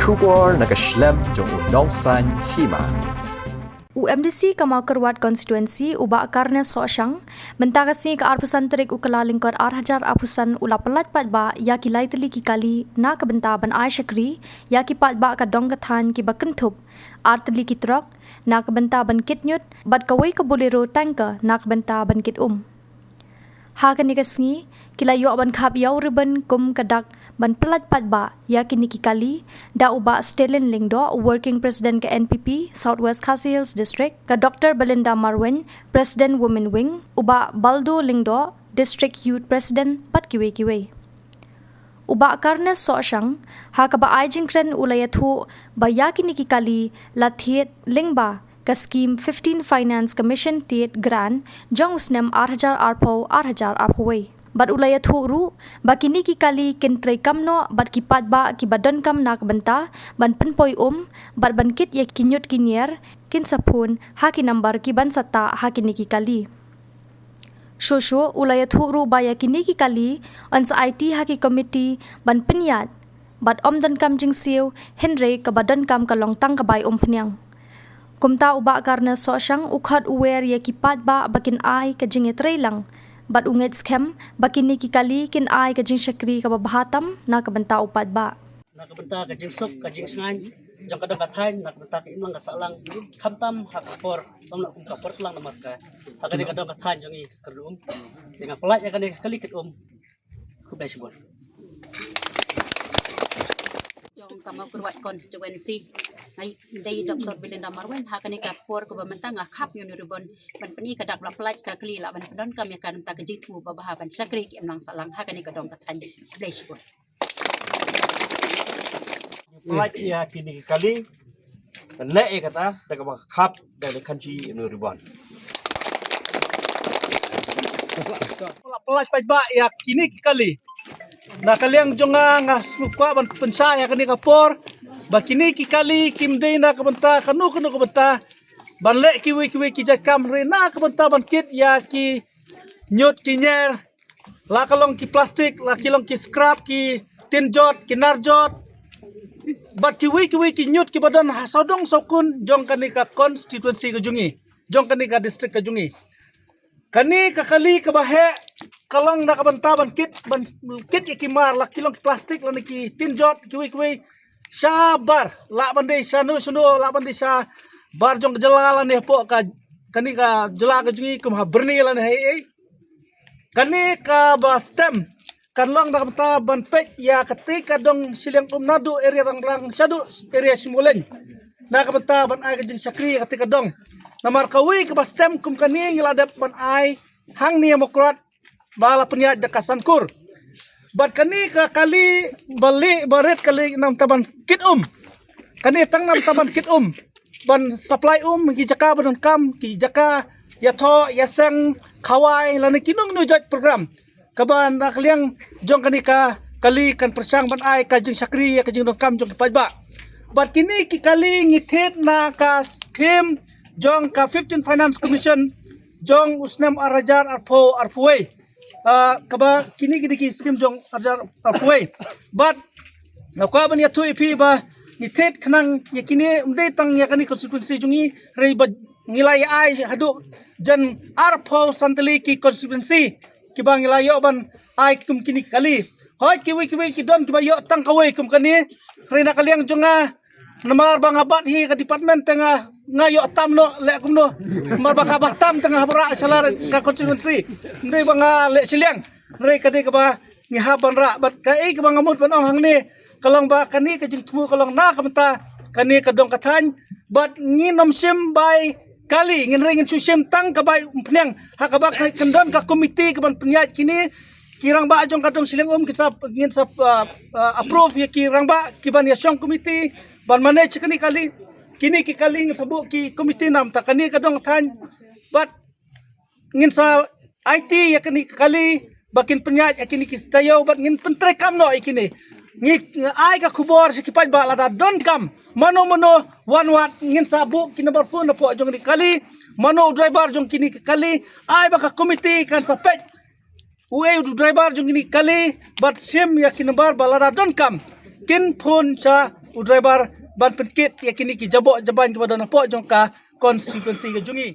Shubor nakaslem jong unongsan hima. UMDC Kamakkerwat konstituensi ubak karne sosyang mentakasi ke arpusan terik ukala lingkar arhajar arpusan ula pelat patba ya ki lai teli ki kali na kebenta ban ai syakri ya ki patba ka dong kathan ki bakentup arteli ki truk na kebenta ban kitnyut bat kawai ka bolero tanka na kebenta ban kit ha kan nikasngi kila yo ban khap yaw riban kum kadak ban pelat patba ya kini ki kali da uba Stelin Lingdo working president ke NPP Southwest Khasi Hills district ka Dr Belinda Marwin president women wing uba Baldo Lingdo district youth president pat kiwe uba karne sosyang ha ka ba ajingkren ulayathu ba ya kini ki kali lathiet lingba ka scheme 15 finance commission tiet grant jong usnem 8000 arpoi bat ulaya thuru bakini ki kali kin trei kamno bat ki patba ki badan kam nak benta ban penpoi bat ban kit ye kinyut kinier kin sapun ha ki number ki ban sata ha kini ki kali shosho ulaya thuru ba ya kini ki kali ans IT ha ki committee ban penyat bat dan kam jing siu henry ka badan kam ka longtang ka bai phnyang kumta uba karna sosyang ukhat uwer ye ki patba bakin ai ka jinge trailang bat unget scam bakini ki kali kin ai ka jing syakri ka babahatam na ka benta upat ba na kabenta ka jing sok ka jing sngan jang kadang kathain na kabenta ka imang kasalang khamtam hakapor tom na kum kapor lang na marka hakani kadang kathain jang i kerdum dengan pelat ya kani kali ket ku baseball jong Kamakkerwat konstituensi ay day Dr Belinda Marwin hakani ka por ko bamenta nga khap yun ribon ban pani kadak la pelat ka kli la ban pendon kam ya kan ta ka jitu babahaban sakri ki emlang salang hakani ka dong kathan baseball pelat ya kini kali le kata daga ba khap daga kanji no ribon pelat pajba ya kini kali na kaliang jonga nga smukwa ban pensa ya kani kapor bakini ki kali kimdei na kabenta kanu kabenta banle kiwi ki jakam re na kabenta ban kit ya ki nyot ki nyer la kalong ki plastik la kilong ki scrap ki tin jot ki narjot bat kiwi ki nyot ki badan hasodong sokun jong kani ka konstituensi ka jungi jong kani ka district ka jungi kani ka kali ka bahe kalong na kabenta ban kit ki mar la kilong ki plastik la ki tin jot kiwi sabar la bande sanu la bande sa bar jong jalalan ne po ka kani ka jala ka jungi kum ha berni lan hei kani ka ba stem kan long na kabenta ban pek ya ketika dong silang nadu area rang sadu area simulen na kabenta ban ai ka jing sakri ketika dong namar kawi ka ba stem kum kani ngiladap ban ai hang ni Demokrat bala penyat dekasan kur bat kani ka kali bali baret kali nam taban kit kani tang nam taban kit ban supply ki jaka ban kam ki jaka ya tho ya sang khawai lan kinong nu jat program kaban nakliang jong kani ka kali kan persang ban ai ka jing sakri ya ka jing dong kam jong pajba bat kini ki kali ngithet na ka scheme jong ka 15 finance commission jong usnem arajar arpoi kaba kini ki skim jong arjar arpoi but nakwa ban ya tu ipi ba ni tet khnang ya kini umde tang ya kani konstituensi jungi rei ba ngilai ai hadu jan arpo santali ki konstituensi ki bang ngilai yo ban ai kum kini kali hoi kiwi ki don ki ba yo tang kawai kum kani rei na kaliang jonga namar bang abat hi ka department tengah ngayo tam no le kum no mar baka batam tengah bra salar ka konstituensi ndai bang le siliang rei ka de ka ba ngi haban ra bat ka ei ka bang amut ban hang ni kalong ba kani ka jing thu kalong na kamta kani ka dong kathan bat ngi nom sim bai kali ngin ring susim tang ka bai phnyang ha ka ba kendon ka komite ka ban penyat kini kirang ba jong kadong siling kita ngin sap approve ya kirang ba kiban ya syong komite ban manage kani kali kini ki kali sabu ki komite nam ta kani kadong than bat ngin sa IT ya kali bakin penyat ya kini ki stayo bat ngin pentre kam no ikini ngi ai ka khubor si kipaj ba lada don kam mano one wat ngin sabu ki number phone po jong ni kali mano driver jong kini kali ai ba ka komite kan sapet uwe driver jong kini kali bat sim ya ki number ba lada don kam kin phone sa driver ban penkit ya kini ki jabok jaban kepada napok jong ka konstituensi ke jungi